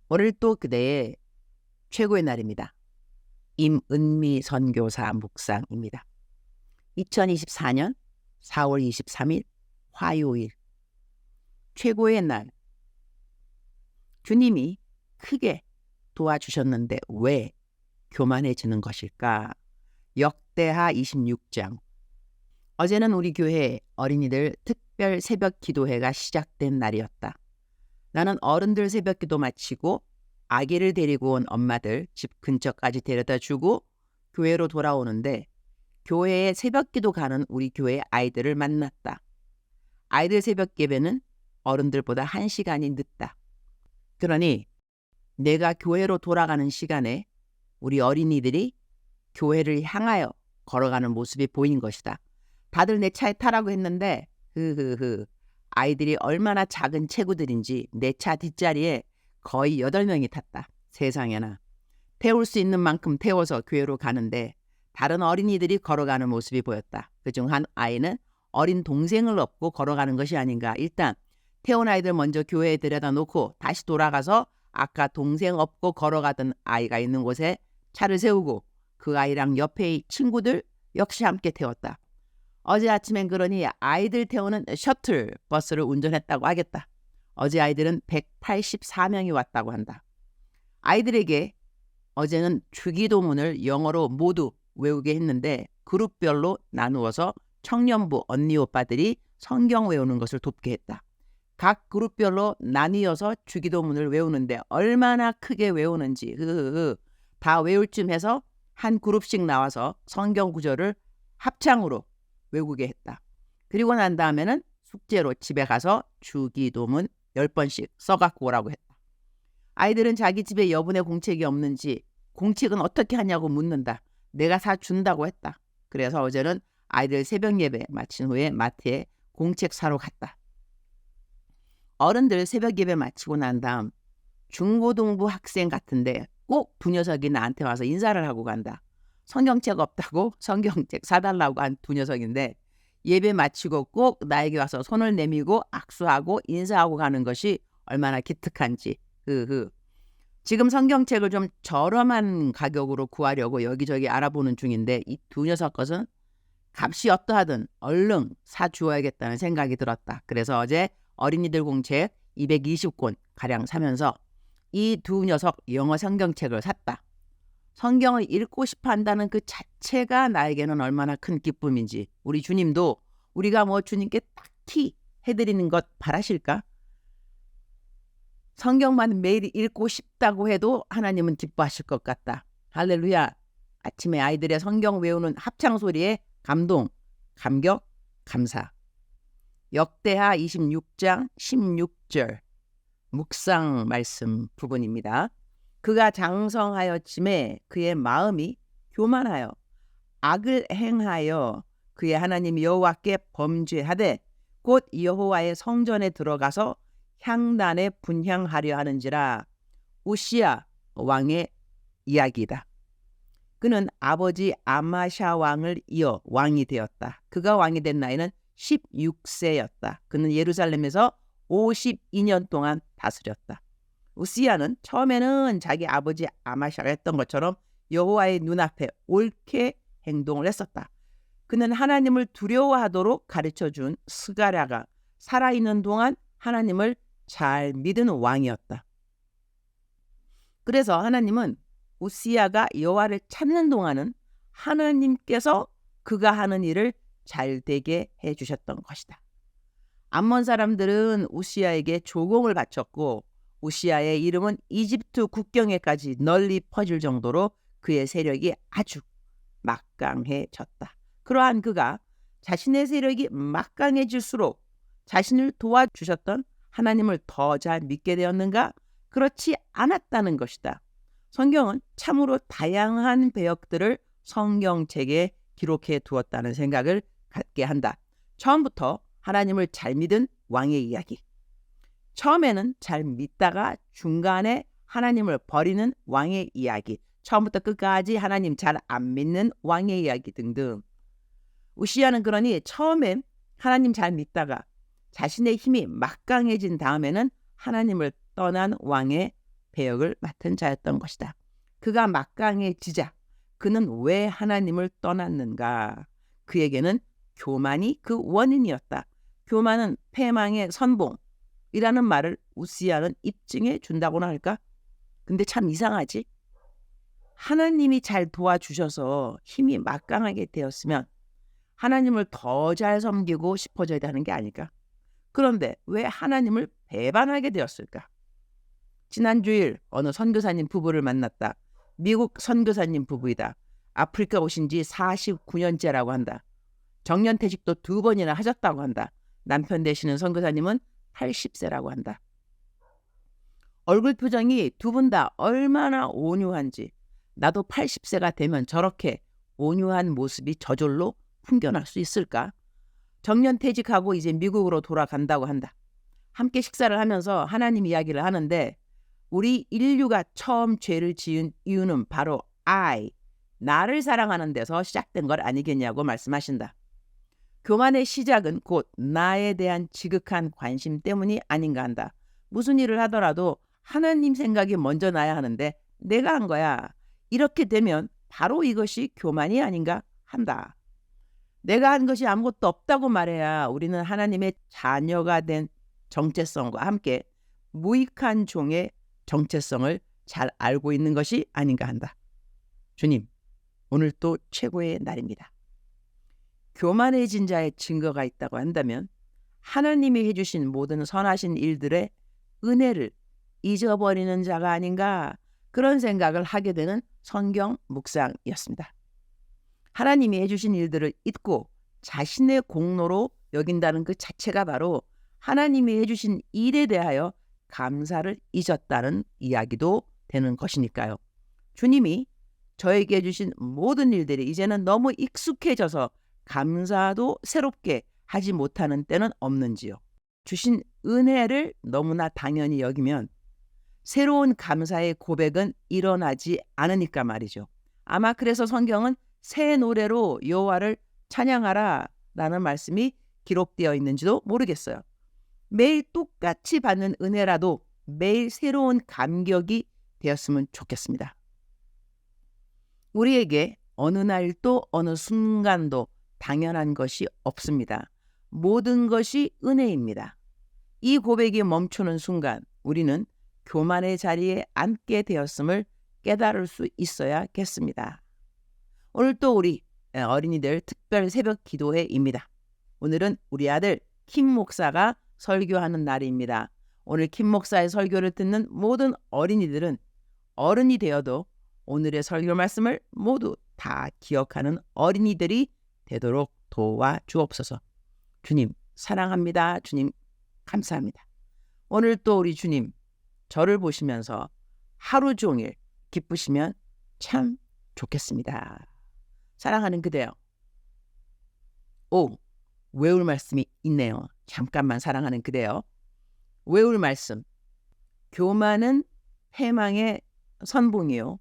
오늘 또 그대의 최고의 날입니다. 임은미 선교사 묵상입니다. 2024년 4월 23일 화요일, 최고의 날. 주님이 크게 도와주셨는데 왜 교만해지는 것일까? 역대하 26장. 어제는 우리 교회 어린이들 특별 새벽 기도회가 시작된 날이었다. 나는 어른들 새벽 기도 마치고 아기를 데리고 온 엄마들 집 근처까지 데려다 주고 교회로 돌아오는데, 교회에 새벽 기도 가는 우리 교회 아이들을 만났다. 아이들 새벽 예배는 어른들보다 1시간이 늦다. 그러니 내가 교회로 돌아가는 시간에 우리 어린이들이 교회를 향하여 걸어가는 모습이 보인 것이다. 다들 내 차에 타라고 했는데 아이들이 얼마나 작은 체구들인지 내 차 뒷자리에 거의 8명이 탔다. 세상에나. 태울 수 있는 만큼 태워서 교회로 가는데 다른 어린이들이 걸어가는 모습이 보였다. 그중 한 아이는 어린 동생을 업고 걸어가는 것이 아닌가. 일단 태운 아이들 먼저 교회에 데려다 놓고 다시 돌아가서 아까 동생 업고 걸어가던 아이가 있는 곳에 차를 세우고 그 아이랑 옆에 친구들 역시 함께 태웠다. 어제 아침엔 그러니 아이들 태우는 셔틀 버스를 운전했다고 하겠다. 어제 아이들은 184명이 왔다고 한다. 아이들에게 어제는 주기도문을 영어로 모두 외우게 했는데 그룹별로 나누어서 청년부 언니 오빠들이 성경 외우는 것을 돕게 했다. 각 그룹별로 나뉘어서 주기도문을 외우는데 얼마나 크게 외우는지 다 외울 쯤 해서 한 그룹씩 나와서 성경 구절을 합창으로 외우게 했다. 그리고 난 다음에는 숙제로 집에 가서 주기도문 10번씩 써갖고 오라고 했다. 아이들은 자기 집에 여분의 공책이 없는지 공책은 어떻게 하냐고 묻는다. 내가 사준다고 했다. 그래서 어제는 아이들 새벽 예배 마친 후에 마트에 공책 사러 갔다. 어른들 새벽 예배 마치고 난 다음 중고등부 학생 같은데 꼭 두 녀석이 나한테 와서 인사를 하고 간다. 성경책 없다고 성경책 사달라고 한 두 녀석인데 예배 마치고 꼭 나에게 와서 손을 내밀고 악수하고 인사하고 가는 것이 얼마나 기특한지. 지금 성경책을 좀 저렴한 가격으로 구하려고 여기저기 알아보는 중인데 이 두 녀석 것은 값이 어떠하든 얼른 사주어야겠다는 생각이 들었다. 그래서 어제 어린이들 공책 220권 가량 사면서 이 두 녀석 영어 성경책을 샀다. 성경을 읽고 싶어 한다는 그 자체가 나에게는 얼마나 큰 기쁨인지. 우리 주님도 우리가 뭐 주님께 딱히 해드리는 것 바라실까? 성경만 매일 읽고 싶다고 해도 하나님은 기뻐하실 것 같다. 할렐루야. 아침에 아이들의 성경 외우는 합창 소리에 감동, 감격, 감사. 역대하 26장 16절 묵상 말씀 부분입니다. 그가 장성하였음에 그의 마음이 교만하여 악을 행하여 그의 하나님 여호와께 범죄하되 곧 여호와의 성전에 들어가서 향단에 분향하려 하는지라. 우시야 왕의 이야기다. 그는 아버지 아마샤 왕을 이어 왕이 되었다. 그가 왕이 된 나이는 16세였다. 그는 예루살렘에서 52년 동안 다스렸다. 우시야는 처음에는 자기 아버지 아마샤가 했던 것처럼 여호와의 눈앞에 옳게 행동을 했었다. 그는 하나님을 두려워하도록 가르쳐준 스가랴가 살아있는 동안 하나님을 잘 믿은 왕이었다. 그래서 하나님은 우시야가 여호와를 찾는 동안은 하나님께서 그가 하는 일을 잘 되게 해주셨던 것이다. 암몬 사람들은 우시야에게 조공을 바쳤고 우시야의 이름은 이집트 국경에까지 널리 퍼질 정도로 그의 세력이 아주 막강해졌다. 그러한 그가 자신의 세력이 막강해질수록 자신을 도와주셨던 하나님을 더 잘 믿게 되었는가? 그렇지 않았다는 것이다. 성경은 참으로 다양한 배역들을 성경책에 기록해 두었다는 생각을 갖게 한다. 처음부터 하나님을 잘 믿은 왕의 이야기, 처음에는 잘 믿다가 중간에 하나님을 버리는 왕의 이야기, 처음부터 끝까지 하나님 잘 안 믿는 왕의 이야기 등등. 우시야는 그러니 처음엔 하나님 잘 믿다가 자신의 힘이 막강해진 다음에는 하나님을 떠난 왕의 배역을 맡은 자였던 것이다. 그가 막강해지자 그는 왜 하나님을 떠났는가? 그에게는 교만이 그 원인이었다. 교만은 패망의 선봉이라는 말을 우시야는 입증해 준다고나 할까? 근데 참 이상하지? 하나님이 잘 도와주셔서 힘이 막강하게 되었으면 하나님을 더 잘 섬기고 싶어져야 하는 게 아닐까? 그런데 왜 하나님을 배반하게 되었을까? 지난 주일 어느 선교사님 부부를 만났다. 미국 선교사님 부부이다. 아프리카 오신 지 49년째라고 한다. 정년퇴직도 2번이나 하셨다고 한다. 남편 되시는 선교사님은 80세라고 한다. 얼굴 표정이 두 분 다 얼마나 온유한지, 나도 80세가 되면 저렇게 온유한 모습이 저절로 풍겨날 수 있을까? 정년퇴직하고 이제 미국으로 돌아간다고 한다. 함께 식사를 하면서 하나님 이야기를 하는데 우리 인류가 처음 죄를 지은 이유는 바로 나를 사랑하는 데서 시작된 것 아니겠냐고 말씀하신다. 교만의 시작은 곧 나에 대한 지극한 관심 때문이 아닌가 한다. 무슨 일을 하더라도 하나님 생각이 먼저 나야 하는데 내가 한 거야. 이렇게 되면 바로 이것이 교만이 아닌가 한다. 내가 한 것이 아무것도 없다고 말해야 우리는 하나님의 자녀가 된 정체성과 함께 무익한 종의 정체성을 잘 알고 있는 것이 아닌가 한다. 주님, 오늘 또 최고의 날입니다. 교만해진 자의 증거가 있다고 한다면 하나님이 해주신 모든 선하신 일들의 은혜를 잊어버리는 자가 아닌가, 그런 생각을 하게 되는 성경 묵상이었습니다. 하나님이 해주신 일들을 잊고 자신의 공로로 여긴다는 그 자체가 바로 하나님이 해주신 일에 대하여 감사를 잊었다는 이야기도 되는 것이니까요. 주님이 저에게 해주신 모든 일들이 이제는 너무 익숙해져서 감사도 새롭게 하지 못하는 때는 없는지요. 주신 은혜를 너무나 당연히 여기면 새로운 감사의 고백은 일어나지 않으니까 말이죠. 아마 그래서 성경은 새 노래로 여호와를 찬양하라 라는 말씀이 기록되어 있는지도 모르겠어요. 매일 똑같이 받는 은혜라도 매일 새로운 감격이 되었으면 좋겠습니다. 우리에게 어느 날도 어느 순간도 당연한 것이 없습니다. 모든 것이 은혜입니다. 이 고백이 멈추는 순간 우리는 교만의 자리에 앉게 되었음을 깨달을 수 있어야겠습니다. 오늘 또 우리 어린이들 특별 새벽 기도회입니다. 오늘은 우리 아들 킴 목사가 설교하는 날입니다. 오늘 킴 목사의 설교를 듣는 모든 어린이들은 어른이 되어도 오늘의 설교 말씀을 모두 다 기억하는 어린이들이 되도록 도와주옵소서. 주님 사랑합니다. 주님 감사합니다. 오늘 또 우리 주님 저를 보시면서 하루 종일 기쁘시면 참 좋겠습니다. 사랑하는 그대요. 외울 말씀이 있네요. 잠깐만 사랑하는 그대요. 외울 말씀. 교만은 패망의 선봉이요.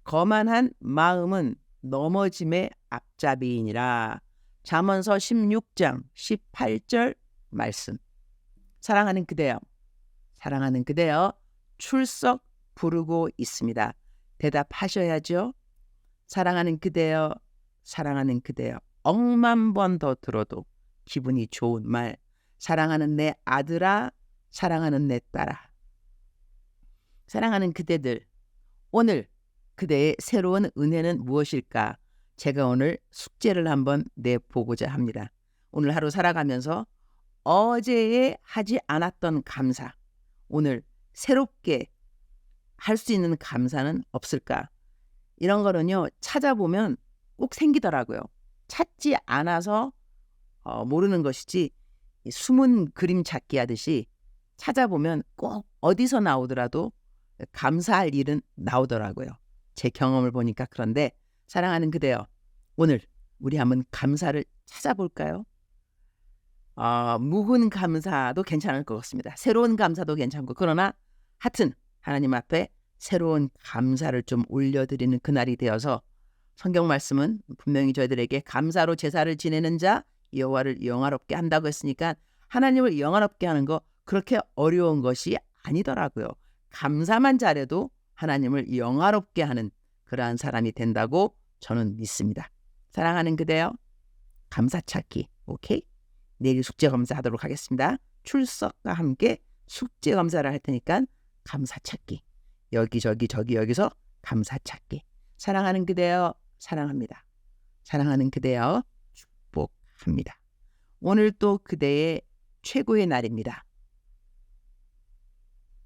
거만한 마음은 넘어짐의 앞잡이이니라. 잠언서 16장 18절 말씀. 사랑하는 그대요. 사랑하는 그대요. 출석 부르고 있습니다. 대답하셔야죠. 사랑하는 그대요. 사랑하는 그대요. 억만 번 더 들어도 기분이 좋은 말. 사랑하는 내 아들아, 사랑하는 내 딸아. 사랑하는 그대들, 오늘 그대의 새로운 은혜는 무엇일까? 제가 오늘 숙제를 한번 내보고자 합니다. 오늘 하루 살아가면서 어제에 하지 않았던 감사, 오늘 새롭게 할 수 있는 감사는 없을까? 이런 거는요, 찾아보면 꼭 생기더라고요. 찾지 않아서 모르는 것이지, 숨은 그림 찾기 하듯이 찾아보면 꼭 어디서 나오더라도 감사할 일은 나오더라고요. 제 경험을 보니까. 그런데 사랑하는 그대여, 오늘 우리 한번 감사를 찾아볼까요? 묵은 감사도 괜찮을 것 같습니다. 새로운 감사도 괜찮고, 그러나 하여튼 하나님 앞에 새로운 감사를 좀 올려드리는 그날이 되어서, 성경 말씀은 분명히 저희들에게 감사로 제사를 지내는 자 여호와를 영화롭게 한다고 했으니까 하나님을 영화롭게 하는 거 그렇게 어려운 것이 아니더라고요. 감사만 잘해도 하나님을 영화롭게 하는 그러한 사람이 된다고 저는 믿습니다. 사랑하는 그대여, 감사찾기. 오케이? 내일 숙제 검사하도록 하겠습니다. 출석과 함께 숙제 검사를 할 테니까 감사찾기. 여기저기 저기 여기서 감사찾기. 사랑하는 그대여, 사랑합니다. 사랑하는 그대여, 축복합니다. 오늘 또 그대의 최고의 날입니다.